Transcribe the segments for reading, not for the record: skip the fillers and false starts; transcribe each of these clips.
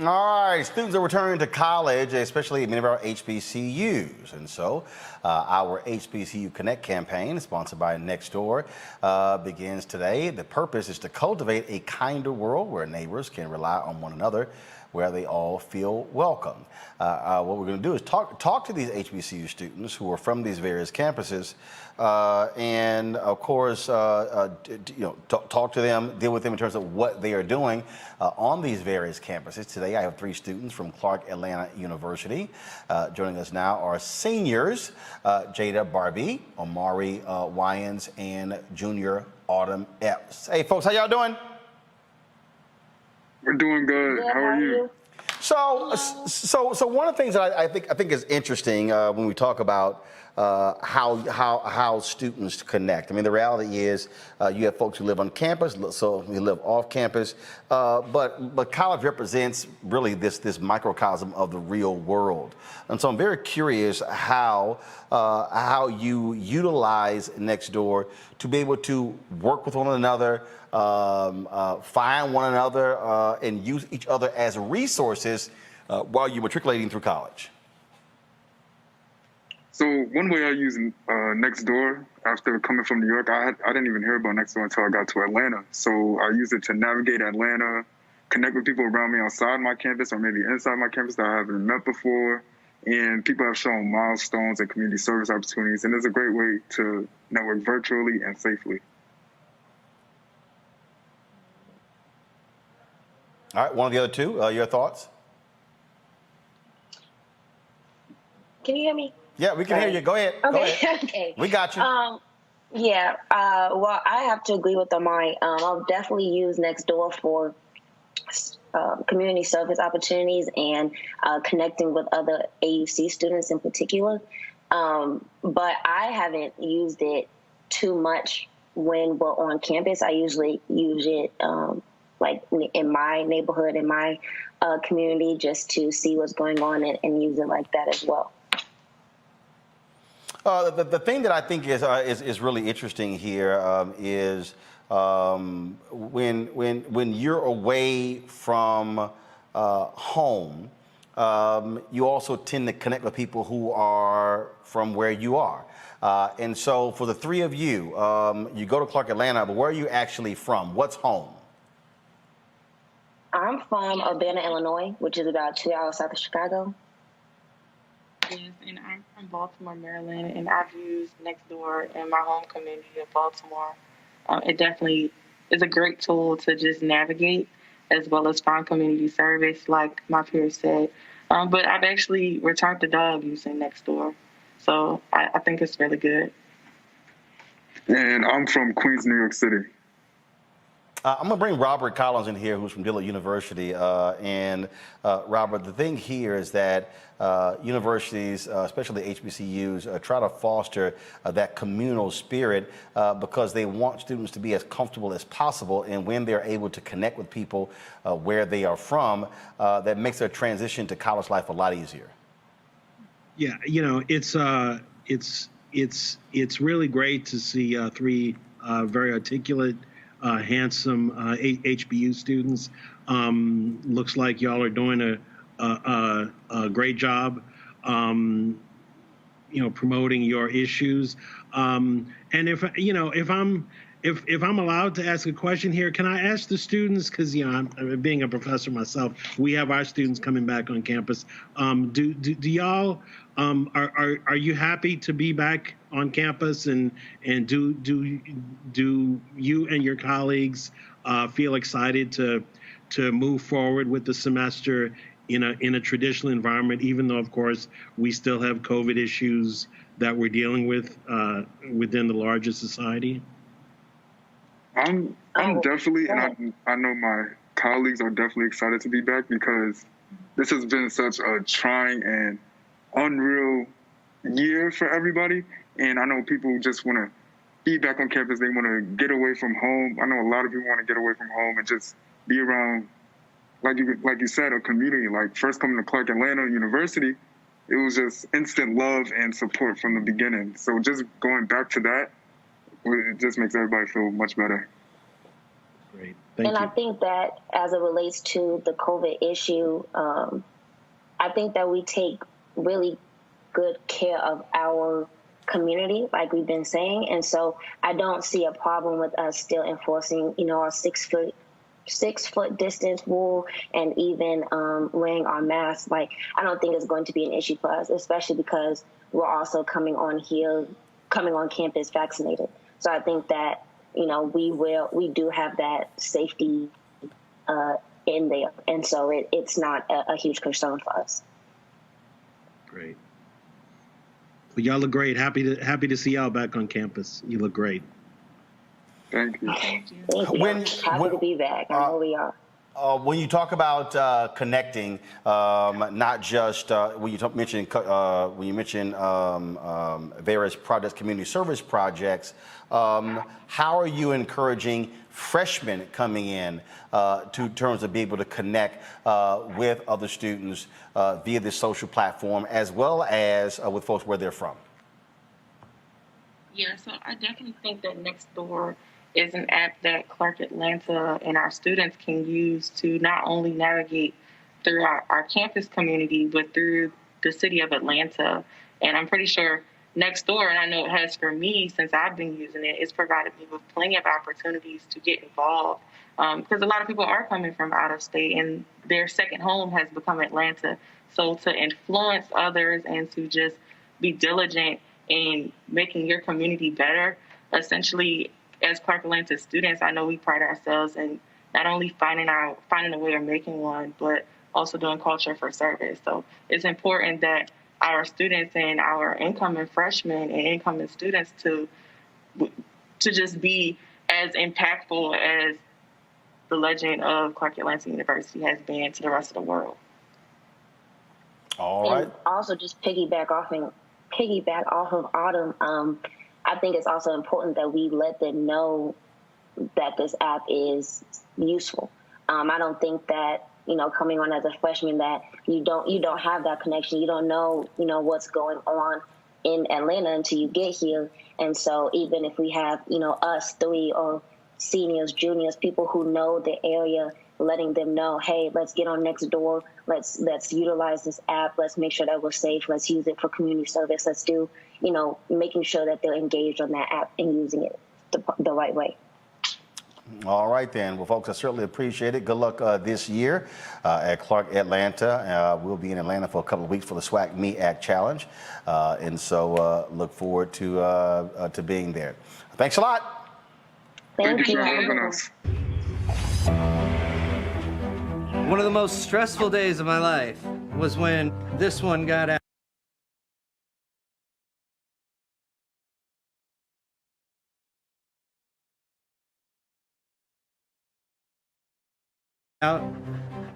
All right, students are returning to college, especially many of our HBCUs. And so our HBCU Connect campaign, sponsored by Nextdoor, begins today. The purpose is to cultivate a kinder world where neighbors can rely on one another, where they all feel welcome. What we're going to do is talk to these HBCU students who are from these various campuses, and of course, talk to them, deal with them in terms of what they are doing on these various campuses. Today, I have 3 students from Clark Atlanta University. Joining us now are seniors, Jaida, Barbee, Omari, Wyands, and junior Autymn Epps. Hey, folks, how y'all doing? We're doing good. How are you? So one of the things that I think is interesting when we talk about how students connect. I mean, the reality is you have folks who live on campus, so you live off campus, but college represents really this microcosm of the real world. And so I'm very curious how you utilize Nextdoor to be able to work with one another, find one another, and use each other as resources while you're matriculating through college. So one way I use Nextdoor after coming from New York, I didn't even hear about Nextdoor until I got to Atlanta. So I use it to navigate Atlanta, connect with people around me outside my campus or maybe inside my campus that I haven't met before. And people have shown milestones and community service opportunities. And it's a great way to network virtually and safely. All right, one of the other two, your thoughts? Can you hear me? Yeah, we can hear you. Go ahead. Okay. Go ahead. Okay. We got you. Well, I have to agree with Omari. I'll definitely use Nextdoor for community service opportunities and connecting with other AUC students in particular. But I haven't used it too much when we're on campus. I usually use it like in my neighborhood, in my community, just to see what's going on and use it like that as well. The thing that I think is really interesting here is when you're away from home, you also tend to connect with people who are from where you are. And so for the 3 of you, you go to Clark Atlanta, but where are you actually from? What's home? I'm from Urbana, Illinois, which is about 2 hours south of Chicago. Yes, and I'm from Baltimore, Maryland, and I've used Nextdoor in my home community of Baltimore. It definitely is a great tool to just navigate as well as find community service, like my peers said. But I've actually returned the dog using Nextdoor, so I think it's really good. And I'm from Queens, New York City. I'm going to bring Robert Collins in here, who's from Dillard University. Robert, the thing here is that universities, especially HBCUs, try to foster that communal spirit because they want students to be as comfortable as possible. And when they're able to connect with people where they are from, that makes their transition to college life a lot easier. Yeah, you know, it's really great to see 3 very articulate, handsome HBU students. Looks like y'all are doing a great job, promoting your issues. And if I'm allowed to ask a question here, can I ask the students? Because I'm being a professor myself, we have our students coming back on campus. Do y'all are you happy to be back on campus, and do you and your colleagues feel excited to move forward with the semester in a traditional environment, even though of course we still have COVID issues that we're dealing with within the larger society? I'm definitely, and I know my colleagues are definitely excited to be back because this has been such a trying and unreal year for everybody. And I know people just want to be back on campus. They want to get away from home. I know a lot of people want to get away from home and just be around, like you said, a community. Like first coming to Clark Atlanta University, it was just instant love and support from the beginning. So just going back to that, it just makes everybody feel much better. Great. Thank and you. I think that as it relates to the COVID issue, I think that we take really good care of our community, like we've been saying. And so I don't see a problem with us still enforcing, our 6 foot distance rule and even wearing our masks. Like, I don't think it's going to be an issue for us, especially because we're also coming on campus vaccinated. So I think that, we do have that safety in there. And so it's not a huge concern for us. Great. Well, y'all look great. Happy to see y'all back on campus. You look great. Thank you. Thank you. Happy to be back. I know we are. When you talk about connecting, not just when you mention various projects, community service projects, how are you encouraging freshmen coming in to terms of being able to connect with other students via this social platform, as well as with folks where they're from? Yeah, so I definitely think that Nextdoor is an app that Clark Atlanta and our students can use to not only navigate through our campus community, but through the city of Atlanta. And I'm pretty sure Nextdoor, and I know it has for me since I've been using it, it's provided me with plenty of opportunities to get involved. Because a lot of people are coming from out of state and their second home has become Atlanta. So to influence others and to just be diligent in making your community better, essentially, as Clark Atlanta students, I know we pride ourselves in not only finding a way of making one, but also doing culture for service. So it's important that our students and our incoming freshmen and incoming students to just be as impactful as the legend of Clark Atlanta University has been to the rest of the world. All right. And also just piggyback off of Autymn. I think it's also important that we let them know that this app is useful. I don't think that, coming on as a freshman that you don't have that connection. You don't know, what's going on in Atlanta until you get here. And so even if we have, us three or seniors, juniors, people who know the area, letting them know, hey, let's get on Nextdoor. Let's utilize this app. Let's make sure that we're safe. Let's use it for community service. Let's do, making sure that they're engaged on that app and using it the right way. All right, then. Well, folks, I certainly appreciate it. Good luck this year at Clark Atlanta. We'll be in Atlanta for a couple of weeks for the SWAC Me Act Challenge. And so look forward to being there. Thanks a lot. Thank you. for having us. One of the most stressful days of my life was when this one got out.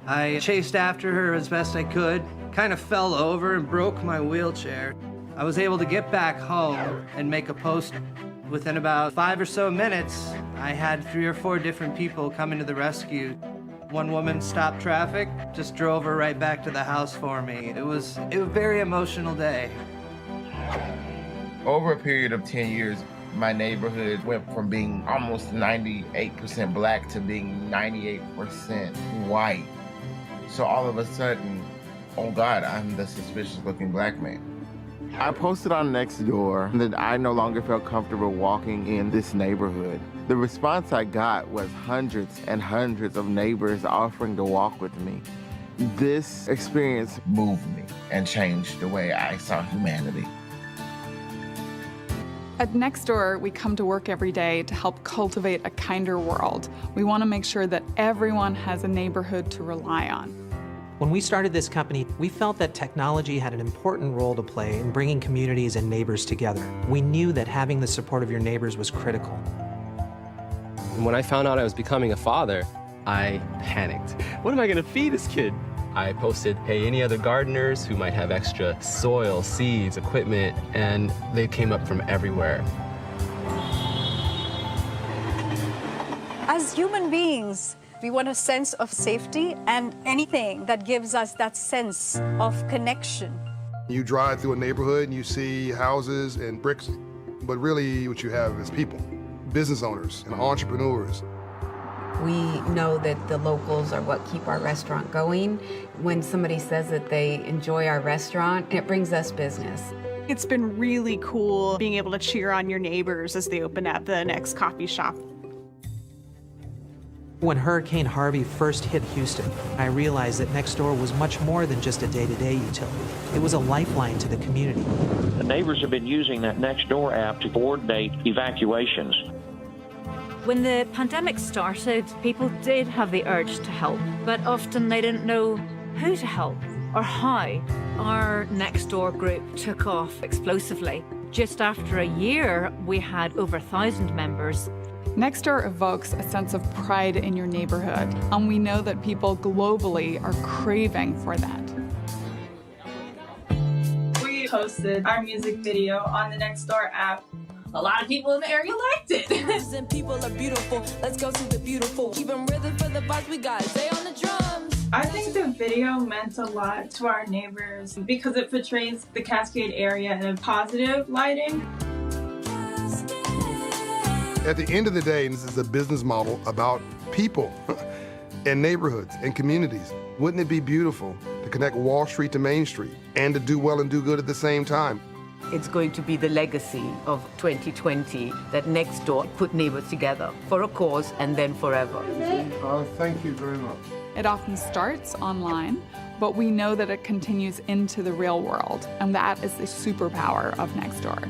I chased after her as best I could, kind of fell over and broke my wheelchair. I was able to get back home and make a post. Within about 5 or so minutes, I had 3 or 4 different people coming to the rescue. One woman stopped traffic, just drove her right back to the house for me. It was a very emotional day. Over a period of 10 years, my neighborhood went from being almost 98% black to being 98% white. So all of a sudden, oh God, I'm the suspicious looking black man. I posted on Nextdoor that I no longer felt comfortable walking in this neighborhood. The response I got was hundreds and hundreds of neighbors offering to walk with me. This experience moved me and changed the way I saw humanity. At Nextdoor, we come to work every day to help cultivate a kinder world. We want to make sure that everyone has a neighborhood to rely on. When we started this company, we felt that technology had an important role to play in bringing communities and neighbors together. We knew that having the support of your neighbors was critical. And when I found out I was becoming a father, I panicked. What am I gonna feed this kid? I posted, hey, any other gardeners who might have extra soil, seeds, equipment, and they came up from everywhere. As human beings, we want a sense of safety and anything that gives us that sense of connection. You drive through a neighborhood and you see houses and bricks, but really what you have is people, business owners and entrepreneurs. We know that the locals are what keep our restaurant going. When somebody says that they enjoy our restaurant, it brings us business. It's been really cool being able to cheer on your neighbors as they open up the next coffee shop. When Hurricane Harvey first hit Houston, I realized that Nextdoor was much more than just a day-to-day utility. It was a lifeline to the community. The neighbors have been using that Nextdoor app to coordinate evacuations. When the pandemic started, people did have the urge to help, but often they didn't know who to help or how. Our Nextdoor group took off explosively. Just after a year, we had over 1,000 members. Nextdoor evokes a sense of pride in your neighborhood, and we know that people globally are craving for that. We posted our music video on the Nextdoor app. A lot of people in the area liked it. And people are beautiful. Let's go to the beautiful. Keep them rhythm for the box we got. Stay on the drums. I think the video meant a lot to our neighbors because it portrays the Cascade area in a positive lighting. At the end of the day, this is a business model about people and neighborhoods and communities. Wouldn't it be beautiful to connect Wall Street to Main Street and to do well and do good at the same time? It's going to be the legacy of 2020 that Nextdoor put neighbors together for a cause and then forever. Oh, thank you very much. It often starts online, but we know that it continues into the real world, and that is the superpower of Nextdoor.